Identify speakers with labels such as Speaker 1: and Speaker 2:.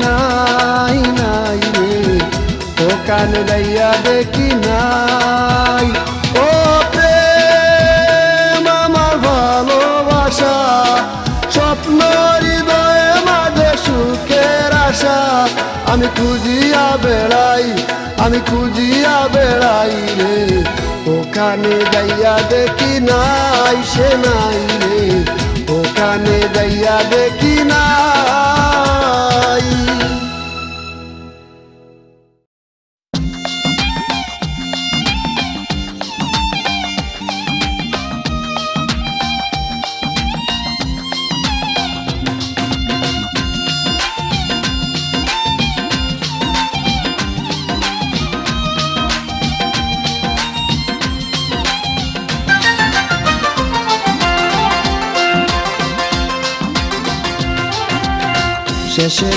Speaker 1: নাই নাই রে ওখানে যাইয়া দেখি নাই। ও প্রেম আমার ভালোবাসা স্বপ্ন হৃদয়ে মাঝে সুখের আশা আমি খুঁজিয়া বেড়াই আমি খুঁজিয়া বেড়াই রে ওখানে যাইয়া দেখি নাই সে নাই রে ওখানে যাইয়া দেখি নাই। শেষে